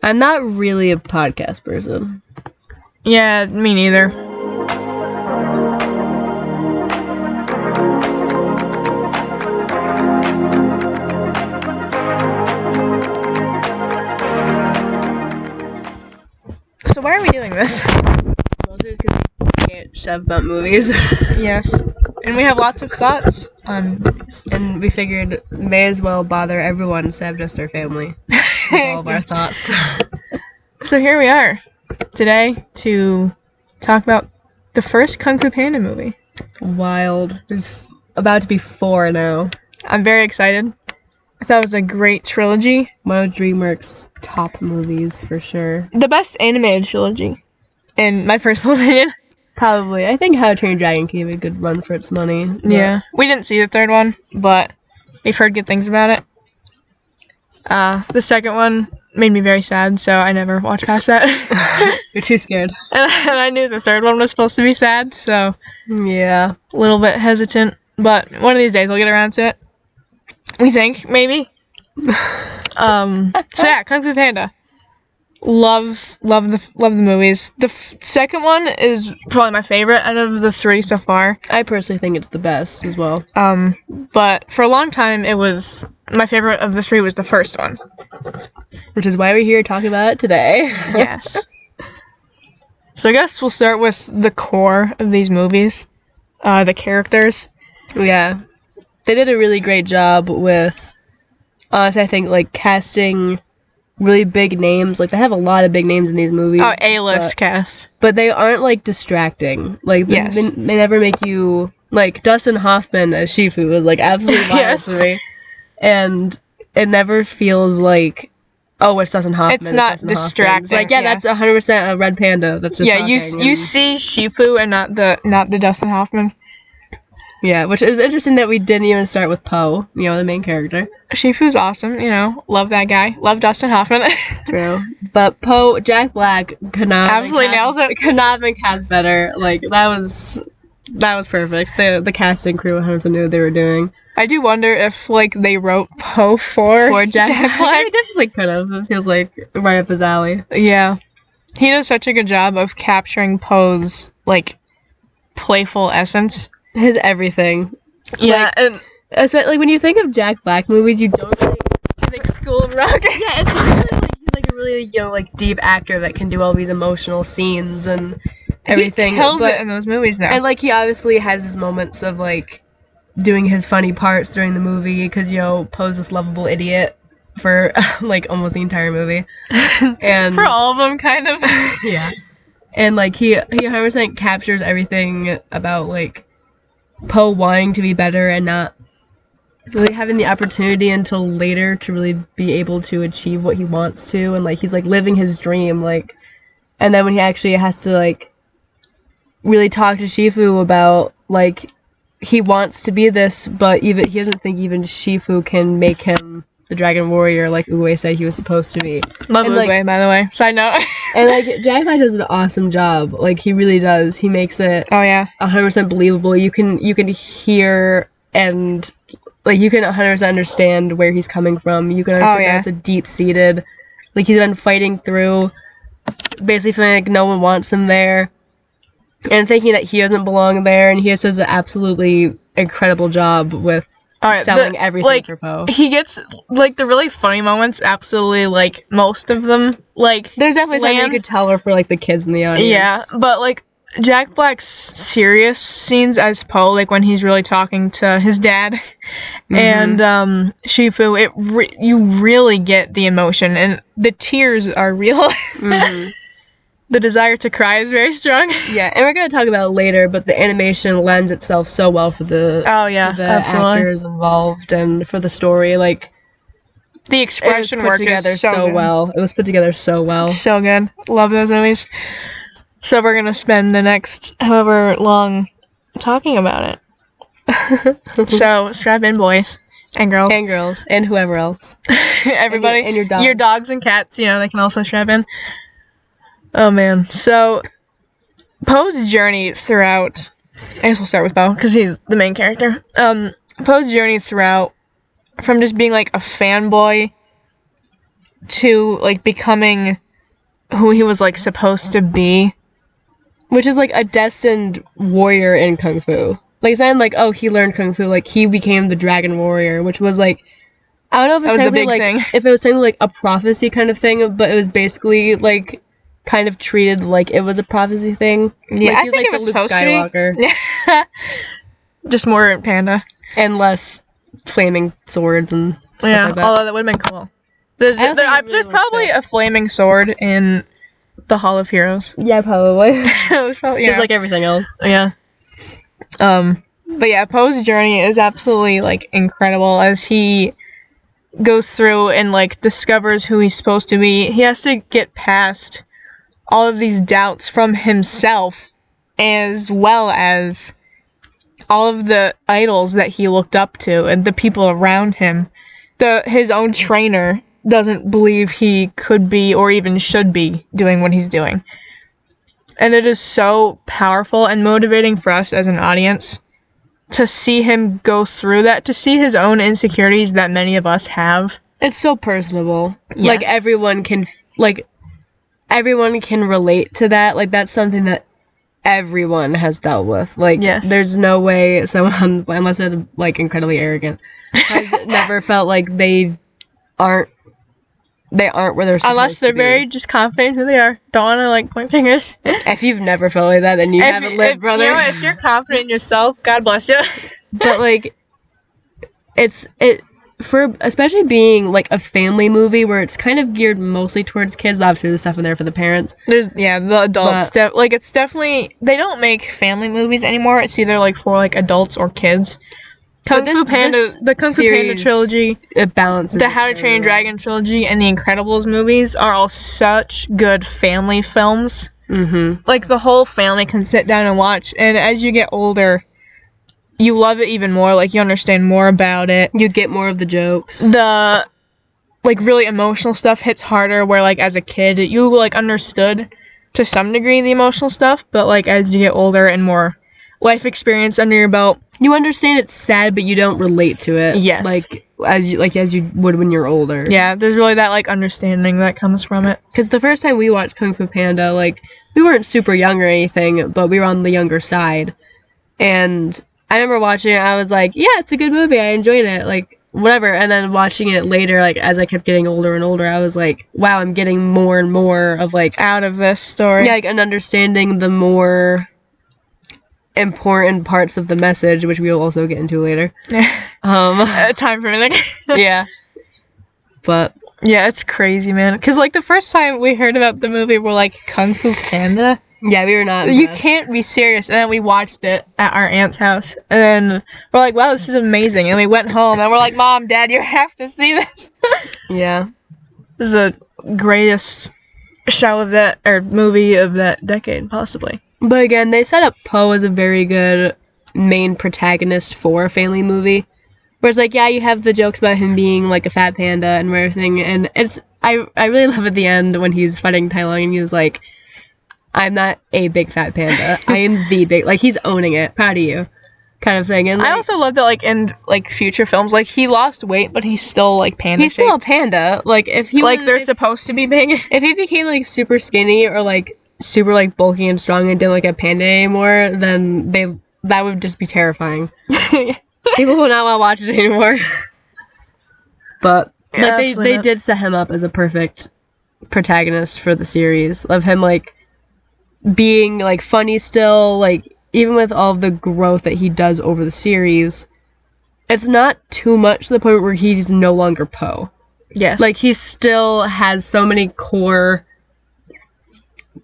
I'm not really a podcast person. Yeah, me neither. So why are we doing this? Mostly because we can't shove about movies. Yes. And we have lots of thoughts on movies. And we figured may as well bother everyone instead of just our family with all of our thoughts. So here we are today to talk about the first Kung Fu Panda movie. Wild. There's about to be 4 now. I'm very excited. I thought it was a great trilogy. One of DreamWorks' top movies for sure. The best animated trilogy, in my personal opinion. Probably. I think How to Train Your Dragon gave it a good run for its money. Yeah. We didn't see the third one, but we've heard good things about it. The second one made me very sad, so I never watched past that. You're too scared. And I knew the third one was supposed to be sad, so Yeah. a little bit hesitant. But one of these days we'll get around to it. We think, maybe. So yeah, Kung Fu Panda. Love the movies. The second one is probably my favorite out of the 3 so far. I personally think it's the best as well. But for a long time, it was my favorite of the 3 was the first one. Which is why we're here talking about it today. Yes. So I guess we'll start with the core of these movies, the characters. Yeah. They did a really great job with us, I think, like, casting really big names. Like, they have a lot of big names in these movies. Oh, A-list cast. But they aren't, like, distracting. Like, Yes. they never make you... Like, Dustin Hoffman as Shifu was, like, absolutely wild Yes. to me. And it never feels like, oh, it's Dustin Hoffman. It's not Dustin Hoffman. distracting. It's like, yeah, that's 100% a red panda. That's just Yeah, you talking, see Shifu and not the Dustin Hoffman. Yeah, which is interesting that we didn't even start with Po, the main character. Shifu's awesome, love that guy. Love Dustin Hoffman. True. But Po, Jack Black could not Absolutely nails it. Could not have been cast better. Like, that was perfect. The casting crew 100% knew what they were doing. I do wonder if, like, they wrote Po for Jack Black. Black. They definitely could have. It feels like right up his alley. Yeah. He does such a good job of capturing Po's, like, playful essence. His everything. Yeah, Like, and it's like when you think of Jack Black movies, you don't think School of Rock. Yeah, it's like he's like a really like deep actor that can do all these emotional scenes and everything. He kills it in those movies, though. And like he obviously has his moments of like doing his funny parts during the movie because Poe's this lovable idiot for like almost the entire movie, and for all of them, kind of. yeah, and like he 100% captures everything about like Poe wanting to be better and not really having the opportunity until later to really be able to achieve what he wants to, and like he's like living his dream, like, and then when he actually has to like really talk to Shifu about like he wants to be this, but he doesn't think even Shifu can make him the Dragon Warrior like Uwe said he was supposed to be. Love and, Uwe, like, by the way. Side note. And like Jack Black does an awesome job. Like he really does. He makes it Oh yeah. 100% believable. You can hear and like you can 100% understand where he's coming from. You can understand that it's a deep-seated, like he's been fighting through, basically feeling like no one wants him there, and thinking that he doesn't belong there. And he just does an absolutely incredible job with selling everything for Poe. He gets like the really funny moments. Absolutely, like most of them. Like There's definitely something you could tell her for like the kids in the audience. Yeah, but like Jack Black's serious scenes as Poe, like when he's really talking to his dad and Shifu, you really get the emotion and the tears are real. The desire to cry is very strong. Yeah, and we're going to talk about it later, but the animation lends itself so well for the actors involved and for the story. Like, the expression work together is so well. It was put together so well. So good. Love those movies. So we're going to spend the next however long talking about it. So strap in, boys and girls. And girls. And whoever else. Everybody. And your dogs. Your dogs and cats, they can also strap in. Oh, man. So, Poe's journey throughout... I guess we'll start with Poe, because he's the main character. Poe's journey throughout, from just being, like, a fanboy to like becoming who he was like supposed to be. Which is like a destined warrior in Kung Fu. Like, it's not like, oh, he learned Kung Fu. Like, he became the Dragon Warrior, which was like, I don't know if it's technically like, if it was technically like a prophecy kind of thing, but it was basically like kind of treated like it was a prophecy thing. Yeah, like, I think it was Luke Skywalker. Yeah. Just more Panda. And less flaming swords and stuff like that. Although that would have been cool. There's probably a flaming sword in the Hall of Heroes. Yeah, probably. It was probably, just like everything else. Yeah. But yeah, Poe's journey is absolutely like incredible as he goes through and like discovers who he's supposed to be. He has to get past all of these doubts from himself as well as all of the idols that he looked up to and the people around him. His own trainer doesn't believe he could be or even should be doing what he's doing. And it is so powerful and motivating for us as an audience to see him go through that, to see his own insecurities that many of us have. It's so personable. Yes. Like, everyone can relate to that. Like, that's something that everyone has dealt with. Like, yes. There's no way someone, unless they're, like, incredibly arrogant, has never felt like they aren't where they're supposed to be. Unless they're very just confident who they are. Don't want to, like, point fingers. If you've never felt like that, then you haven't lived, brother. You know, if you're confident in yourself, God bless you. But, like, for especially being, like, a family movie where it's kind of geared mostly towards kids, obviously there's stuff in there for the parents. The adults. It's definitely, they don't make family movies anymore. It's either, like, for, like, adults or kids. The Kung Fu Panda trilogy, it balances. The How to Train Your Dragon trilogy, and the Incredibles movies are all such good family films. Mm-hmm. Like, the whole family can sit down and watch, and as you get older, you love it even more. Like, you understand more about it. You get more of the jokes. The, like, really emotional stuff hits harder, where, like, as a kid, you, like, understood to some degree the emotional stuff, but, like, as you get older and more life experience under your belt, you understand it's sad, but you don't relate to it. Yes. As you would when you're older. Yeah, there's really that, like, understanding that comes from it. Because the first time we watched Kung Fu Panda, like, we weren't super young or anything, but we were on the younger side. And I remember watching it, I was like, yeah, it's a good movie, I enjoyed it, like, whatever. And then watching it later, like, as I kept getting older and older, I was like, wow, I'm getting more and more of, like, out of this story. Yeah, like, an understanding the more important parts of the message, which we'll also get into later. Time for everything. Yeah. But yeah, it's crazy, man. Because, like, the first time we heard about the movie, we're like, Kung Fu Panda? Yeah, we were not impressed. You can't be serious. And then we watched it at our aunt's house. And then we're like, wow, this is amazing. And we went home and we're like, Mom, Dad, you have to see this. Yeah. This is the greatest show of that, or movie of that decade, possibly. But again, they set up Poe as a very good main protagonist for a family movie. Whereas, like, yeah, you have the jokes about him being, like, a fat panda and everything, and I really love at the end when he's fighting Tai Lung and he's like, I'm not a big fat panda, I am the big, like, he's owning it, proud of you, kind of thing. And, like, I also love that, like, in, like, future films, like, he lost weight, but he's still, like, panda He's still a panda. Like, if he like, they're supposed to be big. If he became, like, super skinny or, like, super, like, bulky and strong and didn't like a panda anymore, then that would just be terrifying. People will not want to watch it anymore. But yeah, like, they did set him up as a perfect protagonist for the series, of him, like, being, like, funny still, like, even with all of the growth that he does over the series, it's not too much to the point where he's no longer Poe. Yes. Like, he still has so many core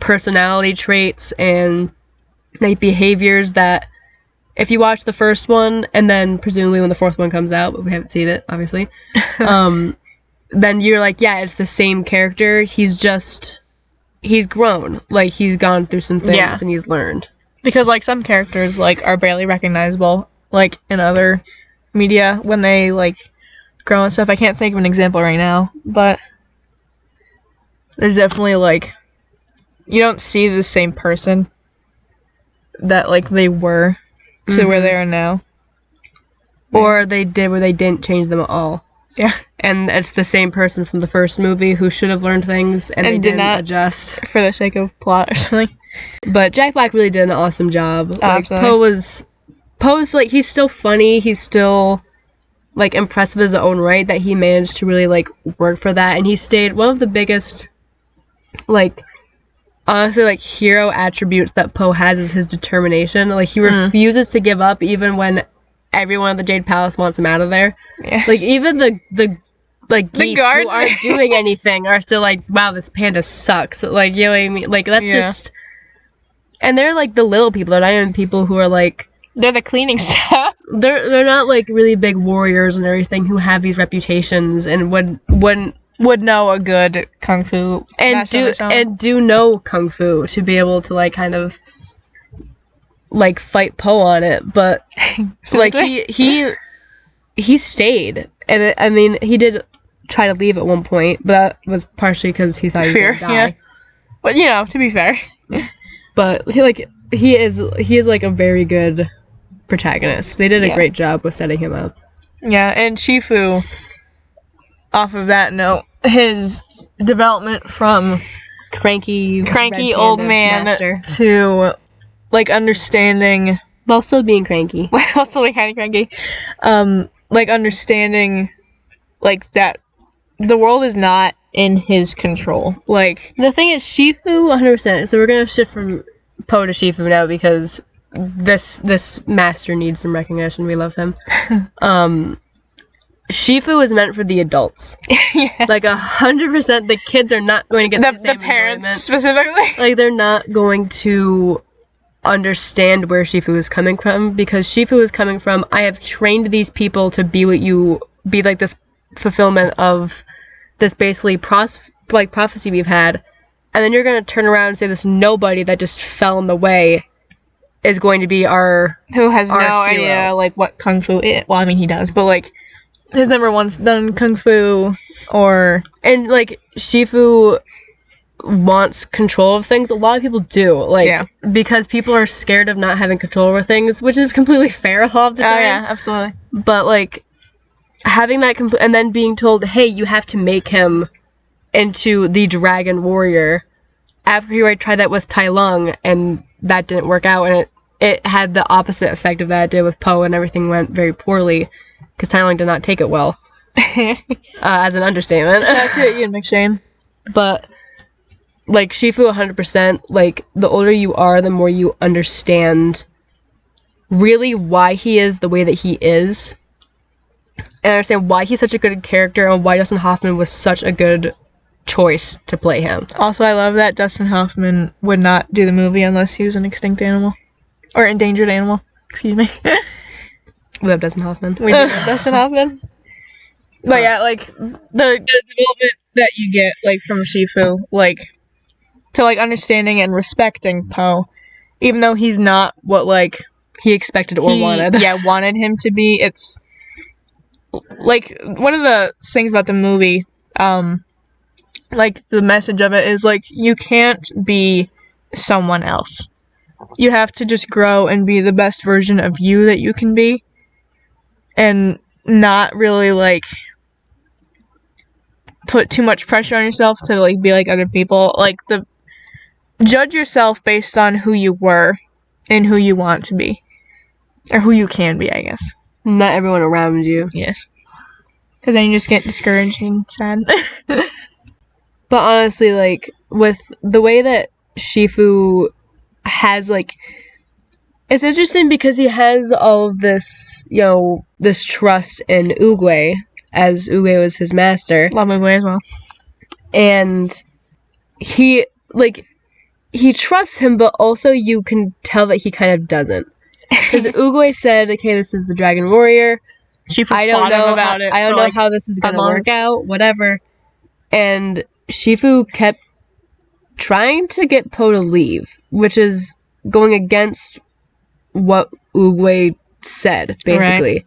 personality traits and, like, behaviors that if you watch the first one and then presumably when the fourth one comes out, but we haven't seen it, obviously, then you're like, yeah, it's the same character. He's grown. Like, he's gone through some things and he's learned. Because, like, some characters, like, are barely recognizable, like, in other media when they, like, grow and stuff. I can't think of an example right now, but there's definitely, like, you don't see the same person that, like, they were to where they are now. Or they did where they didn't change them at all. Yeah. And it's the same person from the first movie who should have learned things and they did didn't not adjust. for the sake of plot or something. But Jack Black really did an awesome job. Like, absolutely. Poe's, like, he's still funny. He's still, like, impressive as his own right that he managed to really, like, work for that. And he stayed one of the biggest, like, honestly, like, hero attributes that Poe has is his determination. Like, he refuses to give up even when everyone at the Jade Palace wants him out of there. Yeah. Like, even the geese guards who aren't doing anything are still like, wow, this panda sucks. Like, you know what I mean? Like, that's just... And they're, like, the little people. They're not even people who are, like... They're the cleaning staff. They're not, like, really big warriors and everything who have these reputations and would know a good kung fu and do know kung fu to be able to, like, kind of, like, fight Poe on it. But, like, he stayed. And, I mean, he did try to leave at one point, but that was partially because he thought he was going to die. Yeah. But, you know, to be fair... But he is like a very good protagonist. They did a great job with setting him up. Yeah, and Shifu, off of that note, his development from cranky old man master to like understanding while still being cranky. While still being kind of cranky. Like understanding like that the world is not in his control. Like the thing is, Shifu 100%. So we're gonna shift from Poe to Shifu now because this master needs some recognition. We love him. Shifu is meant for the adults. Yeah. Like 100%, the kids are not going to get the parents specifically. Like they're not going to understand where Shifu is coming from because Shifu is coming from. I have trained these people to be like this fulfillment of this basically prophecy we've had, and then you're going to turn around and say this nobody that just fell in the way is going to be who has no hero. idea like what kung fu is. Well, I mean he does, but like has never once done kung fu and like Shifu wants control of things. A lot of people do, like because people are scared of not having control over things, which is completely fair a lot of the time. Oh yeah, absolutely. But like having that and then being told, hey, you have to make him into the dragon warrior after he tried that with Tai Lung and that didn't work out, and it had the opposite effect of that it did with Poe, and everything went very poorly because Tai Lung did not take it well. As an understatement. Shout out to Ian McShane. But like Shifu 100%, like the older you are, the more you understand really why he is the way that he is. And I understand why he's such a good character and why Dustin Hoffman was such a good choice to play him. Also, I love that Dustin Hoffman would not do the movie unless he was an extinct animal. Or endangered animal. Excuse me. We love Dustin Hoffman. We do love Dustin Hoffman. But yeah, like, the development that you get, like, from Shifu, like, to, like, understanding and respecting Poe, even though he's not what, like... he expected or wanted. Yeah, wanted him to be. It's... like, one of the things about the movie, like, the message of it is, like, you can't be someone else. You have to just grow and be the best version of you that you can be. And not really, like, put too much pressure on yourself to, like, be like other people. Like, judge yourself based on who you were and who you want to be. Or who you can be, I guess. Not everyone around you. Yes. Because then you just get discouraged and sad. But honestly, like, with the way that Shifu has, like... It's interesting because he has all of this, you know, this trust in Oogway, as Oogway was his master. Love Oogway as well. And he trusts him, but also you can tell that he kind of doesn't. Because Oogway said, okay, this is the Dragon Warrior. I don't know how this is going to work out, whatever. And Shifu kept trying to get Poe to leave, which is going against what Oogway said, basically. Right.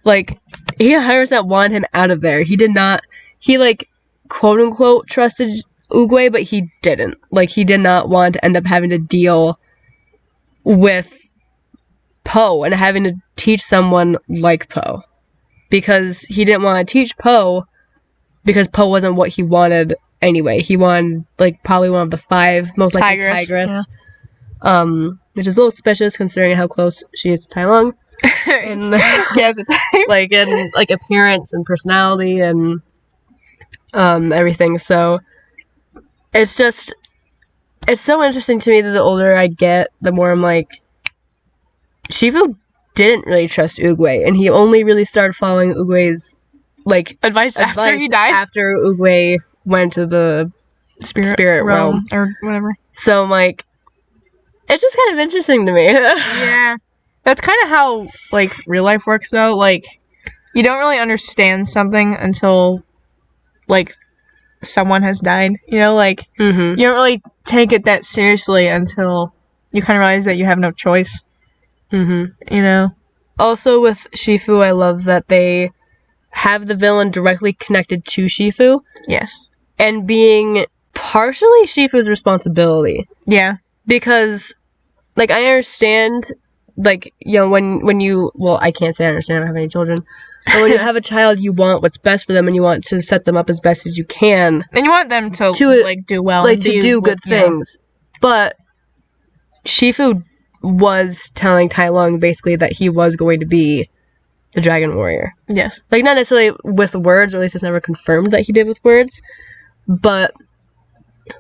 Like, he 100% wanted him out of there. He did not... He, like, quote-unquote trusted Oogway, but he didn't. Like, he did not want to end up having to deal with Poe and having to teach someone like Poe. because he didn't want to teach Po because Po wasn't what he wanted anyway. He wanted, like, probably one of the 5, most likely Tigress. Yeah. Which is a little suspicious considering how close she is to Tai Lung. And, like, in, like, appearance and personality and, everything. So, it's just, it's so interesting to me that the older I get, the more I'm like, Shifu didn't really trust Oogway, and he only really started following Oogway's, like, advice after he died? After Oogway went to the spirit realm. Or whatever. So I'm like, it's just kind of interesting to me. Yeah. That's kind of how, like, real life works, though. Like, you don't really understand something until, like, someone has died. You know, like, you don't really take it that seriously until you kind of realize that you have no choice. You know? Also, with Shifu, I love that they have the villain directly connected to Shifu. Yes. And being partially Shifu's responsibility. Yeah. Because, like, I understand, like, you know, when you, well, I can't say I understand, I don't have any children, but when you have a child, you want what's best for them, and you want to set them up as best as you can. And you want them to like, do well. Like, to do good things. But Shifu was telling Tai Lung, basically, that he was going to be the Dragon Warrior. Yes. Like, not necessarily with words, or at least it's never confirmed that he did with words, but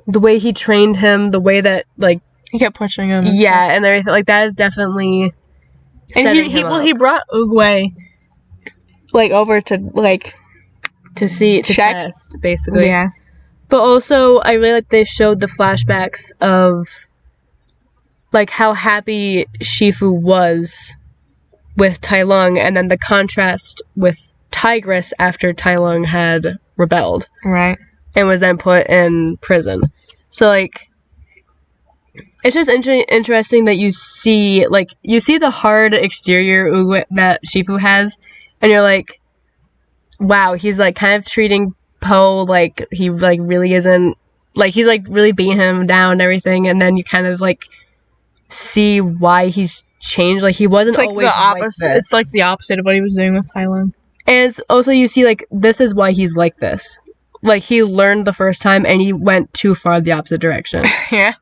the way he trained him, the way that, like, he kept pushing him. Yeah, and everything, like, that is definitely and he brought Oogway, like, over to, like, to check. Test, basically. Yeah. But also, I really like they showed the flashbacks of, like, how happy Shifu was with Tai Lung, and then the contrast with Tigress after Tai Lung had rebelled. Right. And was then put in prison. So, like, it's just interesting that you see the hard exterior that Shifu has, and you're like, wow, he's, like, kind of treating Po like he, like, really isn't, like, he's, like, really beating him down and everything, and then you kind of, like, see why he's changed. Like, he wasn't like always the opposite. Like this. It's, like, the opposite of what he was doing with Tai Lung. And it's also, you see, like, this is why he's like this. Like, he learned the first time, and he went too far the opposite direction. Yeah.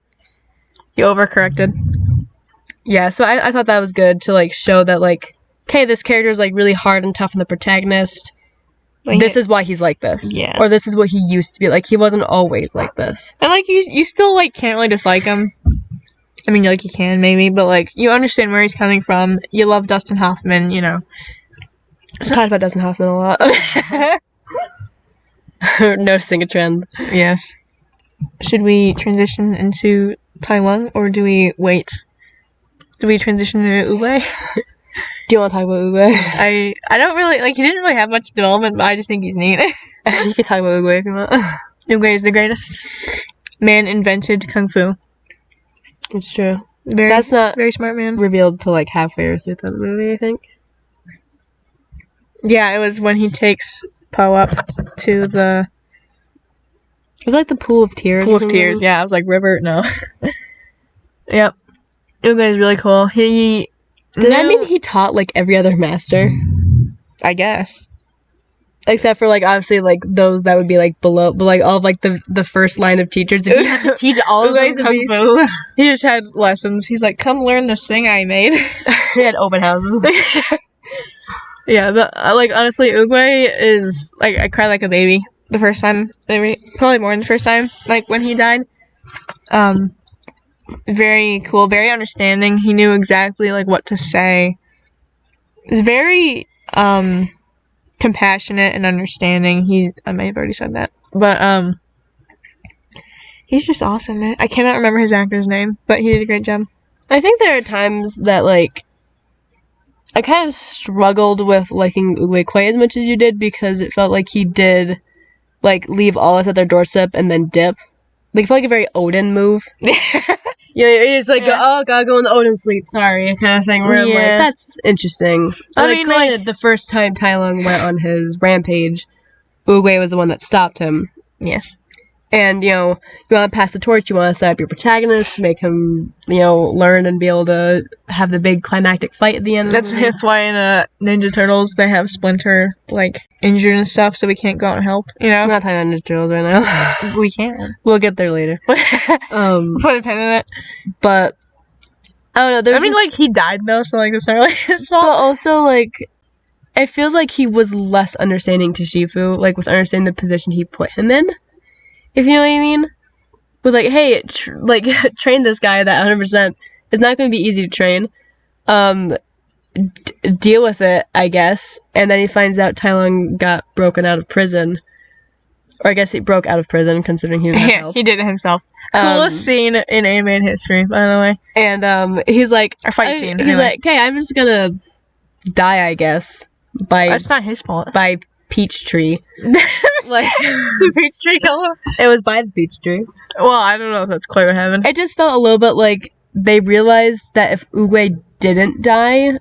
He overcorrected. Yeah, so I thought that was good to, like, show that, like, okay, this character is, like, really hard and tough on the protagonist. Like, this is why he's like this. Yeah. Or this is what he used to be. Like, he wasn't always like this. And, like, you still, like, can't really dislike him. I mean, like, you can, maybe, but, like, you understand where he's coming from. You love Dustin Hoffman, you know. So, talked about Dustin Hoffman a lot. Noticing a trend. Yes. Should we transition into Tai Lung, or do we wait? Do we transition into Oogway? Do you want to talk about Oogway? I don't really, like, he didn't really have much development, but I just think he's neat. You can talk about Oogway if you want. Oogway is the greatest. Man invented Kung Fu. It's true. That's not very smart man. Revealed to, like, halfway through the movie, I think. Yeah, it was when he takes Po up to the... It was like the Pool of Tears. Pool of Tears, yeah. I was like, river, no. Yep. Oogway is really cool. Does that mean he taught, like, every other master? I guess. Except for, like, obviously, like, those that would be, like, below, but, like, all of, like, the first line of teachers. Did he have to teach all of them Kung Fu? He just had lessons. He's like, come learn this thing I made. He had open houses. Yeah, but, like, honestly, Oogway is, like, I cried like a baby the first time. Probably more than the first time, like, when he died. Very cool, very understanding. He knew exactly, like, what to say. He was very, compassionate and understanding. I may have already said that, but, he's just awesome, man. I cannot remember his actor's name, but he did a great job. I think there are times that, like, I kind of struggled with liking Oogway quite as much as you did, because it felt like he did, like, leave all us at their doorstep and then dip. Like, it felt like a very Odin move. Yeah, he's like, oh, gotta go in the Odin sleep, sorry, kind of thing, where I'm like, that's interesting. I mean, granted, the first time Tai Lung went on his rampage, Oogway was the one that stopped him. Yes. And, you know, you want to pass the torch, you want to set up your protagonist, make him, you know, learn and be able to have the big climactic fight at the end. That's why in Ninja Turtles they have Splinter, like, injured and stuff, so we can't go out and help, you know? I'm not talking about Ninja Turtles right now. We can. We'll get there later. Put a pin in it. But, I don't know, like, he died, though, so, like, it's not really his fault. But also, like, it feels like he was less understanding to Shifu, like, with understanding the position he put him in. If you know what I mean? With like, hey, train this guy that 100% is not going to be easy to train. Deal with it, I guess. And then he finds out Tai Lung got broken out of prison. Or I guess he broke out of prison, considering he was Yeah, he did it himself. Coolest scene in anime history, by the way. And he's like... Our fight scene, He's like, okay, I'm just gonna die, I guess. That's not his fault. By Peachtree. Like, the Peachtree killed him? It was by the Peachtree. Well, I don't know if that's quite what happened. It just felt a little bit like they realized that if Oogway didn't die,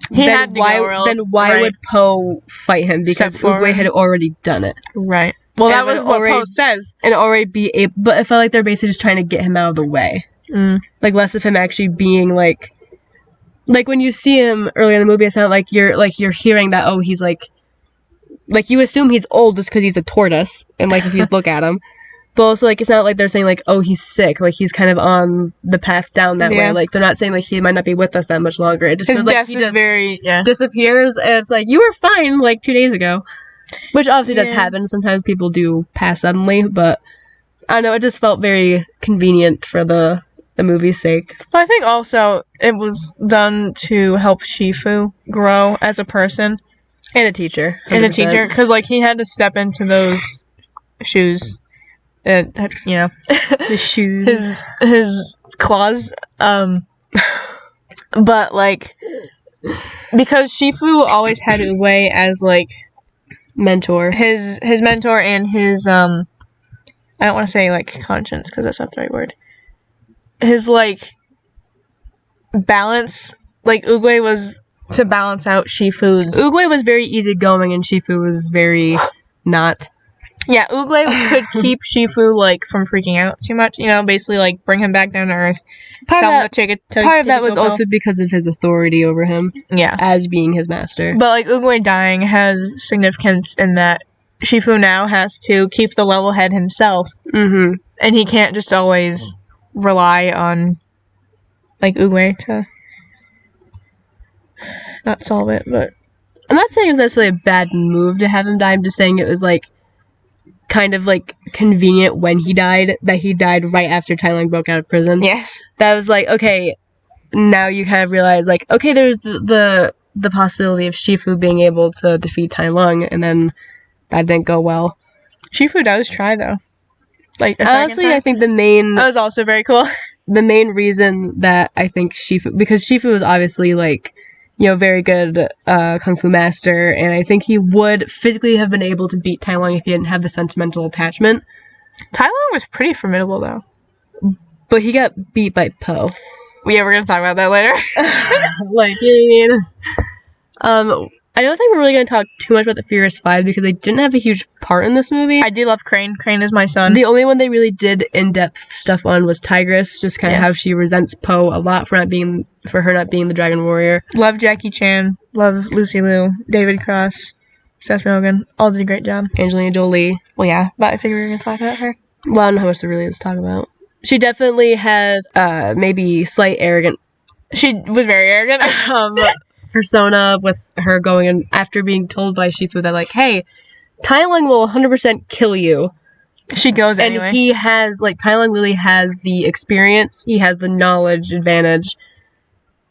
then why would Po fight him? Because Oogway had already done it. Right. Well, that was what Po says. And already be able, but it felt like they're basically just trying to get him out of the way. Like, less of him actually being like when you see him early in the movie, it's not like you're hearing that, oh, he's like you assume he's old just because he's a tortoise, and like if you look at him, but also like it's not like they're saying like, oh, he's sick, like he's kind of on the path down that way. Like they're not saying like he might not be with us that much longer. It just feels like he just disappears, and it's like, you were fine like 2 days ago, which obviously does happen. Sometimes people do pass suddenly, but I don't know. It just felt very convenient for the movie's sake. Well, I think also it was done to help Shifu grow as a person. And a teacher. 100%. And a teacher, because, like, he had to step into those shoes. You know. The shoes. His claws. But, like, because Shifu always had Uwe as, like... mentor. His mentor and his, I don't want to say, like, conscience, because that's not the right word. His, like, balance. Like, Uwe was... to balance out Shifu's... Oogway was very easygoing, and Shifu was very not. Yeah, Oogway could keep Shifu, like, from freaking out too much, you know, basically, like, bring him back down to Earth. Part of that was also because of his authority over him. Yeah. As being his master. But, like, Oogway dying has significance in that Shifu now has to keep the level head himself. Mm-hmm. And he can't just always rely on, like, Oogway to... not solve it, but I'm not saying it was necessarily a bad move to have him die. I'm just saying it was like kind of like convenient when he died, that he died right after Tai Lung broke out of prison. Yeah. That was like, okay, now you kind of realize like, okay, there's the possibility of Shifu being able to defeat Tai Lung, and then that didn't go well. Shifu does try though. Like honestly, I think that was also very cool. The main reason that I think because Shifu was obviously like, you know, very good kung fu master, and I think he would physically have been able to beat Tai Lung if he didn't have the sentimental attachment. Tai Lung was pretty formidable, though. But he got beat by Po. Yeah, we're gonna talk about that later. Like, you know what I mean? I don't think we're really going to talk too much about the Furious Five because they didn't have a huge part in this movie. I do love Crane. Crane is my son. The only one they really did in-depth stuff on was Tigress, just kind of how she resents Po a lot for her not being the Dragon Warrior. Love Jackie Chan. Love Lucy Liu. David Cross. Seth Rogen. All did a great job. Angelina Jolie. Well, yeah, but I figured we were going to talk about her. Well, I don't know how much there really is to talk about. She definitely had maybe slight arrogant. She was very arrogant. Persona with her going in after being told by Shifu that like, hey, Tai Lung will 100% kill you. She goes anyway. And he has, like, Tai Lung really has the experience, he has the knowledge advantage,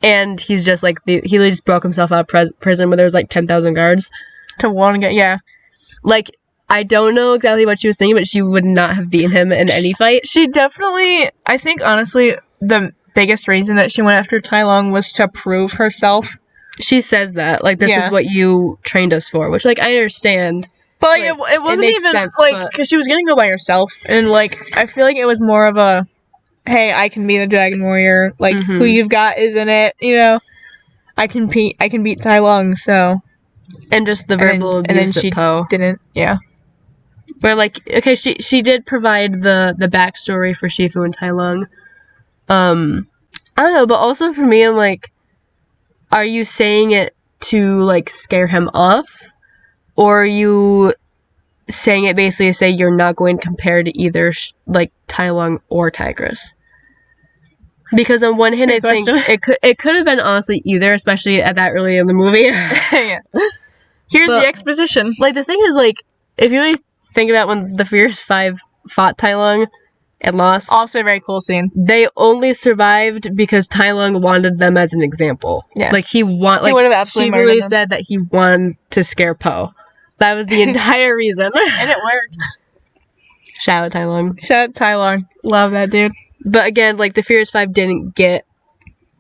and he's just like, he literally just broke himself out of prison where there's like 10,000 guards. To want to get, yeah. Like, I don't know exactly what she was thinking, but she would not have beaten him in any fight. She definitely, I think honestly, the biggest reason that she went after Tai Lung was to prove herself. She says that, like, this is what you trained us for, which, like, I understand. But, like, it wasn't even, sense, like, because she was gonna go by herself, and, like, I feel like it was more of a, hey, I can be the Dragon Warrior, like, who you've got isn't it, you know? I can beat Tai Lung, so. And just the verbal abuse and then she Po. didn't, yeah. Where like, okay, she did provide the backstory for Shifu and Tai Lung. I don't know, but also for me, I'm like, are you saying it to like scare him off, or are you saying it basically to say you're not going to compare to either like Tai Lung or Tigress? Because on one hand, I think it could have been honestly either, especially at that early in the movie. Yeah. Here's the exposition. Like, the thing is, like, if you really think about when the Furious Five fought Tai Lung and lost, Also a very cool scene. they only survived because Tai Lung wanted them as an example. Yes. Like, he would have absolutely she really said that he wanted to scare Poe. That was the entire reason. And it worked. Shout out Tai Lung. Shout out Tai Lung. Love that dude. But again, like, the Furious Five didn't get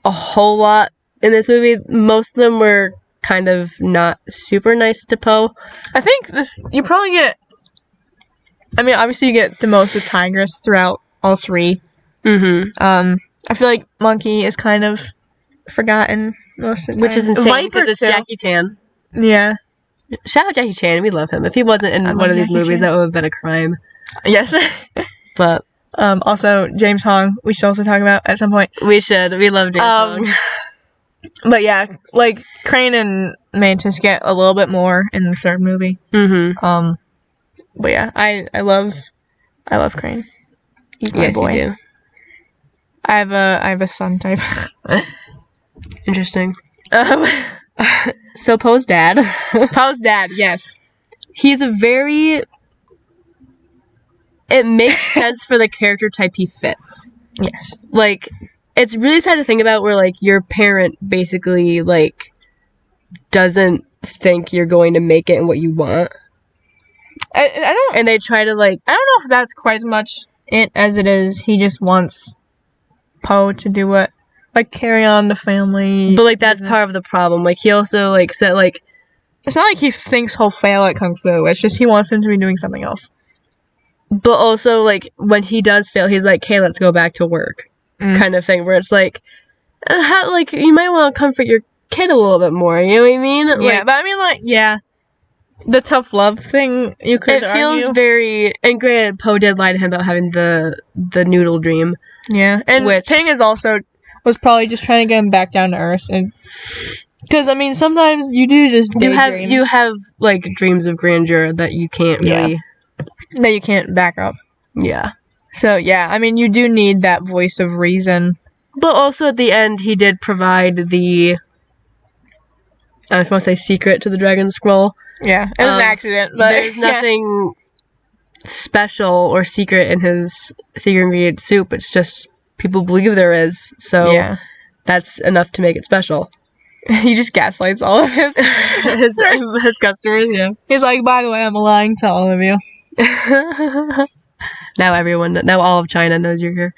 a whole lot in this movie. Most of them were kind of not super nice to Poe. I think you probably get, I mean, obviously you get the most of Tigress throughout all three. Mm-hmm. I feel like Monkey is kind of forgotten most of the time. Which is insane because it's Jackie Chan. Yeah. Shout out Jackie Chan. We love him. If he wasn't in one of these movies, that would have been a crime. Yes. But also James Hong, we should also talk about at some point. We should. We love James Hong. But yeah, like Crane and Mantis get a little bit more in the third movie. Mm-hmm. But yeah, I love Crane. He's my boy. You do. I have a son type. Interesting. So Poe's dad. Poe's dad, yes. He's a very. It makes sense for the character type he fits. Yes. Like, it's really sad to think about where, like, your parent basically, like, doesn't think you're going to make it in what you want. I don't... And they try to, like... I don't know if that's quite as much it as it is he just wants Poe to do what... Like, carry on the family... But, like, that's part of the problem. Like, he also, like, said, like... It's not like he thinks he'll fail at Kung Fu. It's just he wants him to be doing something else. But also, like, when he does fail, he's like, hey, let's go back to work. Kind of thing, where it's like, like, you might want to comfort your kid a little bit more, you know what I mean? Yeah, like, but I mean, like, yeah. The tough love thing, you could argue. It feels very... And granted, Poe did lie to him about having the noodle dream. Yeah, and Ping was probably just trying to get him back down to earth. And because, I mean, sometimes you do just daydream. You have, like, dreams of grandeur that you can't really... That you can't back up. Yeah. So, yeah, I mean, you do need that voice of reason. But also, at the end, he did provide the... I don't know if I want to say secret to the Dragon Scroll. Yeah, it was an accident, but... There's nothing special or secret in his secret ingredient soup. It's just people believe there is. So, that's enough to make it special. He just gaslights all of his customers, yeah. He's like, by the way, I'm lying to all of you. Now all of China knows you're here.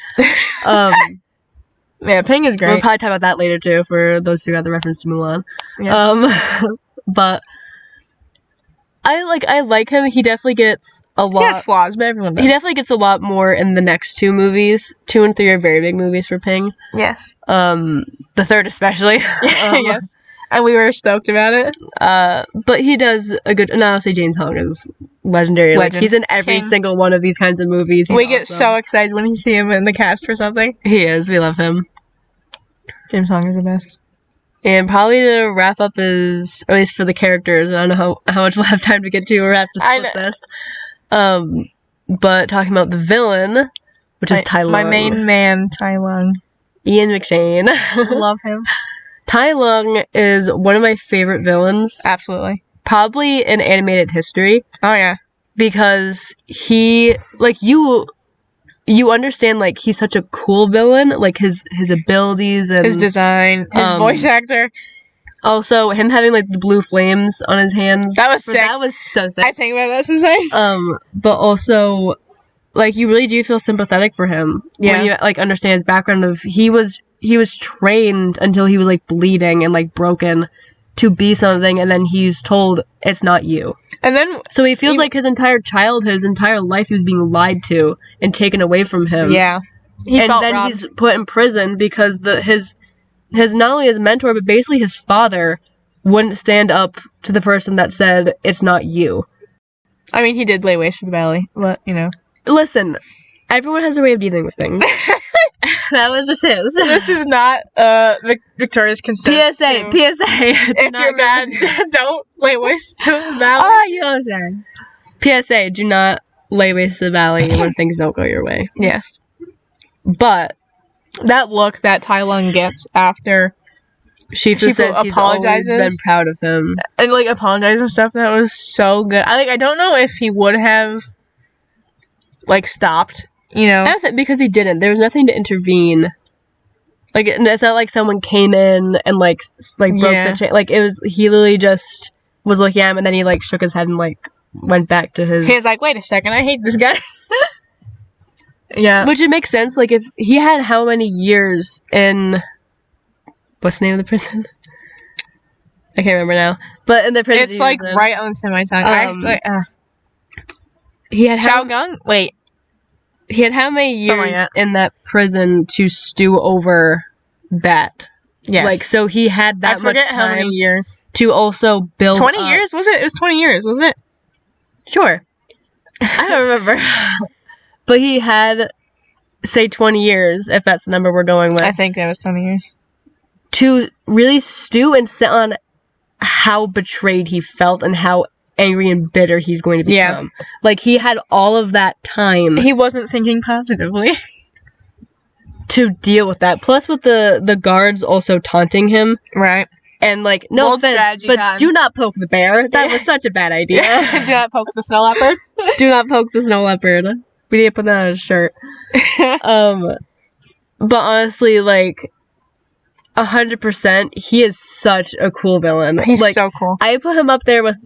Yeah, Ping is great. We'll probably talk about that later too, for those who got the reference to Mulan. Yeah. But I like him. He definitely gets a lot. He has flaws, but everyone does. He definitely gets a lot more in the next two movies. 2 and 3 are very big movies for Ping. Yes. The third especially. Yes. And we were stoked about it. But he does a good... And honestly, James Hong is legendary. Like, he's in every single one of these kinds of movies. We get so excited when we see him in the cast for something. He is. We love him. James Hong is the best. And probably to wrap up is... At least for the characters. I don't know how much we'll have time to get to. We'll have to split this. But talking about the villain, which is Tai Lung. My main man, Tai Lung. Ian McShane. Love him. Tai Lung is one of my favorite villains. Absolutely. Probably in animated history. Oh, yeah. Because he, like, you understand, like, he's such a cool villain. Like, his abilities and... His design. His voice actor. Also, him having, like, the blue flames on his hands. That was sick. That was so sick. I think about that sometimes. But also, like, you really do feel sympathetic for him. Yeah. When you, like, understand his background of... He was trained until he was, like, bleeding and, like, broken to be something, and then he's told it's not you. And then... So he feels like his entire childhood, his entire life, he was being lied to and taken away from him. Yeah. And then he's put in prison because his not only his mentor, but basically his father wouldn't stand up to the person that said, it's not you. I mean, he did lay waste to the valley, but, you know. Listen, everyone has a way of dealing with things. That was just his. This is not Victoria's consent. PSA. If you're mad, don't lay waste to the valley. Oh, you know what I'm saying. PSA, do not lay waste to the valley when things don't go your way. Yes. But that look that Tai Lung gets after Shifu says he's always been proud of him. And, like, apologizes and stuff, that was so good. I don't know if he would have, like, stopped, you know? I don't think, because he didn't. There was nothing to intervene. Like, it's not like someone came in and, like broke the chain. Like, it was, he literally just was looking at him, and then he, like, shook his head and, like, went back to his... He was like, wait a second, I hate this guy. Yeah. Which it makes sense. Like, if he had how many years in... What's the name of the prison? I can't remember now. But in the prison... It's, like, right on my tongue. He had Wait. He had how many years in that prison to stew over that? Yes. Like, so he had that much time how many years. To also build 20 years? Was it? It was 20 years, wasn't it? Sure. I don't remember. But he had, say, 20 years, if that's the number we're going with. I think that was 20 years. To really stew and sit on how betrayed he felt and how angry and bitter he's going to become. Yeah. Like, he had all of that time. He wasn't thinking positively. To deal with that. Plus with the guards also taunting him. Right. And, like, no offense, but do not poke the bear. That was such a bad idea. Do not poke the snow leopard. Do not poke the snow leopard. We need to put that on a shirt. But honestly, like, 100%, he is such a cool villain. He's like, so cool. I put him up there with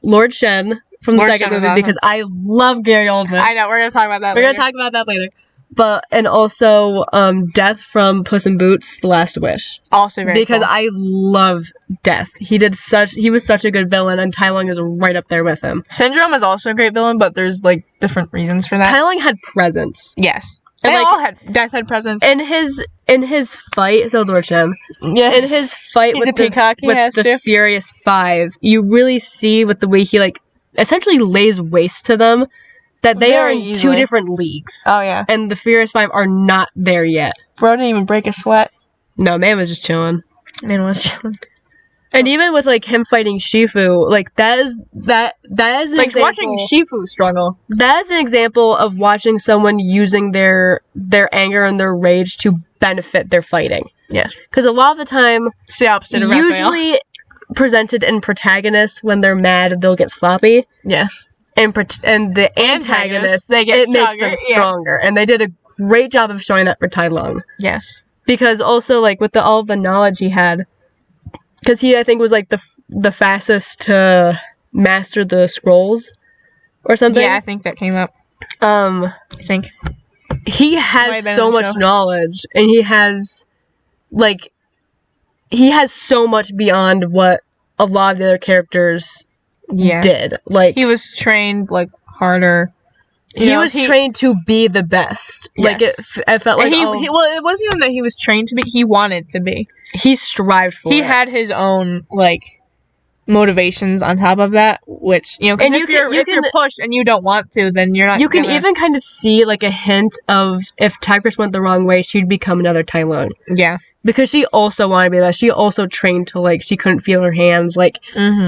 Lord Shen from the second movie because I love Gary Oldman. I know, we're going to talk about that later. We're going to talk about that later. But, and also, Death from Puss in Boots, The Last Wish. Also very because cool. I love Death. He was such a good villain, and Tai Lung is right up there with him. Syndrome is also a great villain, but there's, like, different reasons for that. Tai Lung had presence. Yes. And they all had, Death had presence. In his fight, so Lord Shen. Yes. In his fight with the Furious Five, you really see with the way he, like, essentially lays waste to them, that they are in two different leagues. Oh, yeah. And the Furious Five are not there yet. Bro didn't even break a sweat. No, man was just chilling. And even with, like, him fighting Shifu, like, that is an like, example. watching Shifu struggle. That is an example of watching someone using their anger and their rage to benefit their fighting. Yes. Because a lot of the time, it's the opposite of usually Raphael. Presented in protagonists, when they're mad, they'll get sloppy. Yes. And the antagonists, it makes them stronger. And they did a great job of showing that for Tai Lung. Yes. Because also, like, with all of the knowledge he had, because he, I think, was, like, the fastest to master the scrolls or something. Yeah, I think that came up. I think. He has so much knowledge, and he has so much beyond what a lot of the other characters did. Like, he was trained, like, harder. He was trained to be the best. Yes. Like, I felt like... well, it wasn't even that he was trained to be. He wanted to be. He strived for it. He had his own, like, motivations on top of that, which, you know, because if you're pushed and you don't want to, then you're not You can even kind of see, like, a hint of if Tigress went the wrong way, she'd become another Tai Lung. Yeah. Because she also wanted to be that. She also trained to, like, she couldn't feel her hands. Like,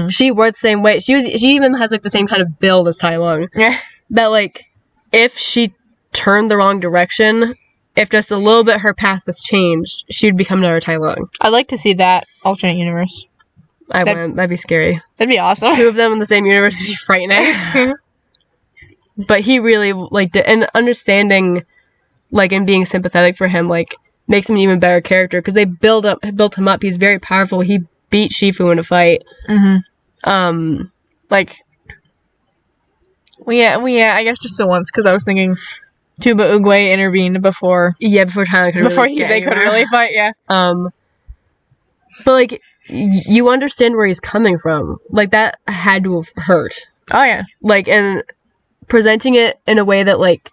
she worked the same way. She even has, like, the same kind of build as Tai Lung. Yeah. That, like, if she turned the wrong direction, if just a little bit her path was changed, she'd become another Tai Lung. I'd like to see that alternate universe. I wouldn't. That'd be scary. That'd be awesome. Two of them in the same universe would be frightening. But he really, like, and understanding, like, and being sympathetic for him, like, makes him an even better character, because they built him up. He's very powerful. He beat Shifu in a fight. Like... Well, yeah, I guess just the once, because I was thinking Tuba Oogway intervened before... Yeah, before Tyler could they could really fight, yeah. But, like, you understand where he's coming from. Like, that had to have hurt. Oh, yeah. Like, and presenting it in a way that, like,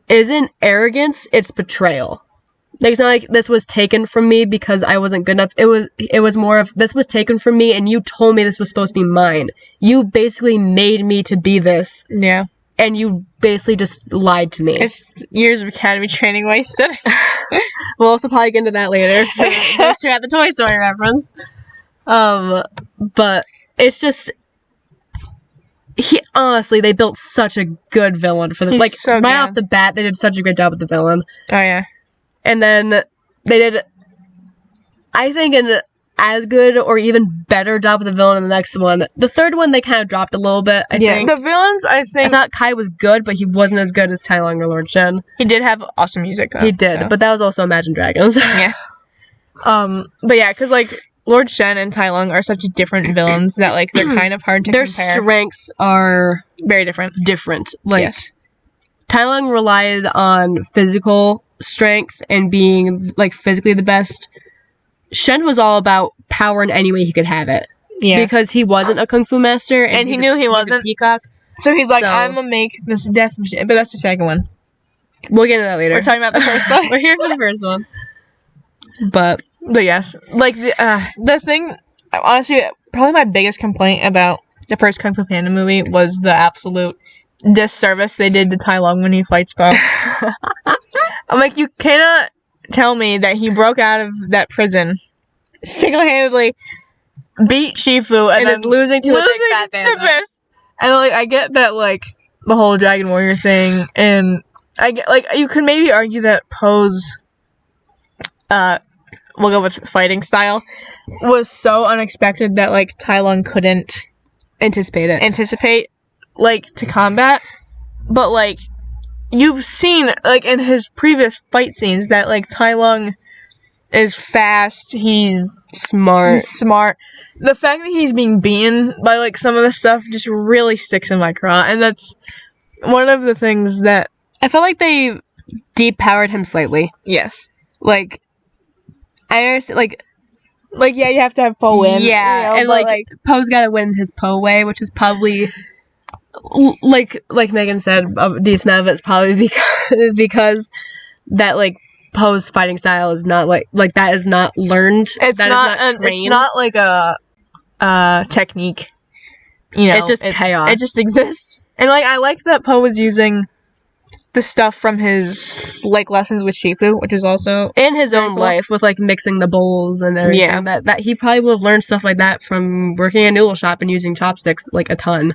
isn't arrogance, it's betrayal. Like, it's not like this was taken from me because I wasn't good enough. It was more of, this was taken from me and you told me this was supposed to be mine. You basically made me to be this. Yeah. And you basically just lied to me. It's years of academy training wasted. We'll also probably get into that later. Those two had the Toy Story reference. But it's just, honestly, they built such a good villain for the, like, so right good. off the bat, they did such a great job with the villain. Oh, yeah. And then they did, I think, an as good or even better job with the villain in the next one. The third one, they kind of dropped a little bit, I think. The villains, I think... I thought Kai was good, but he wasn't as good as Tai Lung or Lord Shen. He did have awesome music, though. He did, but that was also Imagine Dragons. Yeah. But yeah, because, like, Lord Shen and Tai Lung are such different villains that, like, they're kind of hard to Their compare. strengths are very different. Like, yes. Tai Lung relied on physical strength and being, like, physically the best. Shen was all about power in any way he could have it. Yeah. Because he wasn't a kung fu master. And he knew he wasn't. He's a peacock. So he's like, I'm gonna make this death machine. But that's the second one. We'll get into that later. We're talking about the first one. We're here for the first one. But yes. Like, the thing, honestly, probably my biggest complaint about the first Kung Fu Panda movie was the absolute disservice they did to Tai Lung when he fights Po. I'm like, you cannot tell me that he broke out of that prison, single-handedly beat Shifu, and then is losing to a big fat panda. this. And, like, I get that, like, the whole Dragon Warrior thing, and I get, like, you could maybe argue that Poe's, we'll go with fighting style, was so unexpected that, like, Tai Lung couldn't anticipate, like, to combat. But, like, you've seen, like, in his previous fight scenes that, like, Tai Lung is fast, he's smart. The fact that he's being beaten by, like, some of the stuff just really sticks in my craw, and that's one of the things that... I felt like they depowered him slightly. Yes. Like, I understand, like, yeah, you have to have Po win. Yeah, you know, and, like, Poe's gotta win his Po way, which is probably... Like Megan said, a decent amount of it's probably because that, like, Poe's fighting style is not, like, that is not learned. It's not trained. It's not, like, a technique. You know, it's just chaos. It just exists. And, like, I like that Poe was using the stuff from his, like, lessons with Shifu, which is also... in his own life, with, like, mixing the bowls and everything. Yeah. That he probably would have learned stuff like that from working at a noodle shop and using chopsticks, like, a ton.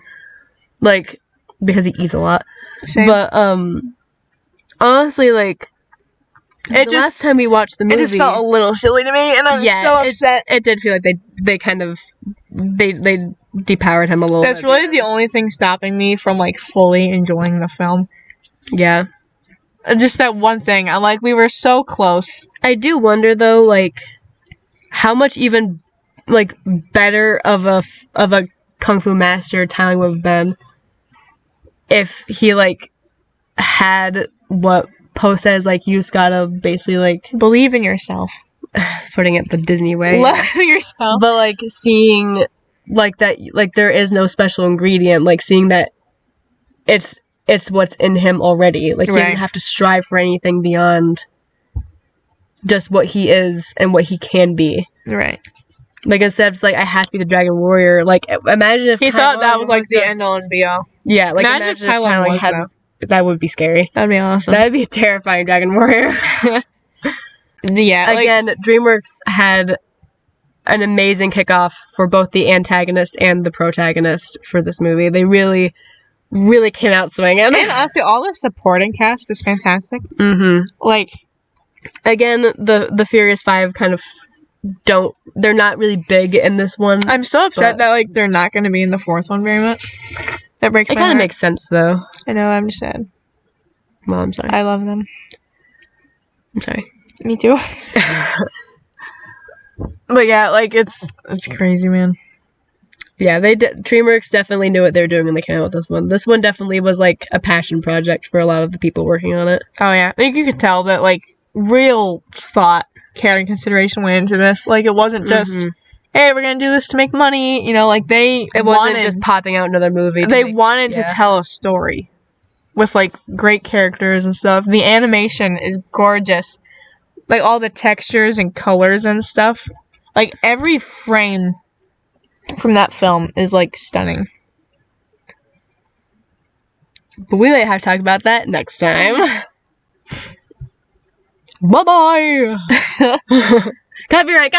Like, because he eats a lot. Same. But, honestly, like, last time we watched the movie... It just felt a little silly to me, and I'm so upset. It did feel like they kind of... They depowered him a little bit. That's really the only thing stopping me from, like, fully enjoying the film. Yeah. Just that one thing. I'm like, we were so close. I do wonder, though, like, how much even, like, better of a Kung Fu master Tai Lung would have been if he, like, had what Poe says, like, you just gotta basically, like... believe in yourself. Putting it the Disney way. Love yourself. But, like, seeing, like, that, like, there is no special ingredient, like, seeing that it's what's in him already. Like, he doesn't have to strive for anything beyond just what he is and what he can be. Right. Like, instead, it's like, I have to be the Dragon Warrior. Like, imagine if he thought that was, like, the end-all and be-all. Yeah, like, imagine if Tai Lung was, had... That would be scary. That'd be awesome. That'd be a terrifying Dragon Warrior. Yeah. Again, DreamWorks had an amazing kickoff for both the antagonist and the protagonist for this movie. They really, really came out swinging. And honestly, all the supporting cast is fantastic. Mm-hmm. Like, again, the Furious Five kind of they're not really big in this one. I'm so upset that, like, they're not going to be in the fourth one very much. That breaks my heart. It kind of makes sense, though. I know, I'm just sad. Well, I'm sorry. I love them. I'm sorry. Me too. But yeah, like, it's crazy, man. Yeah, DreamWorks definitely knew what they were doing when they came out with this one. This one definitely was, like, a passion project for a lot of the people working on it. Oh, yeah. I think you could tell that, like, real thought, care, and consideration went into this. Like, it wasn't just, hey, we're gonna do this to make money. You know, like, it wasn't just popping out another movie. They wanted to tell a story with, like, great characters and stuff. The animation is gorgeous. like all the textures and colors and stuff. Like every frame from that film is like stunning. But we might have to talk about that next time. Bye-bye! Copyright!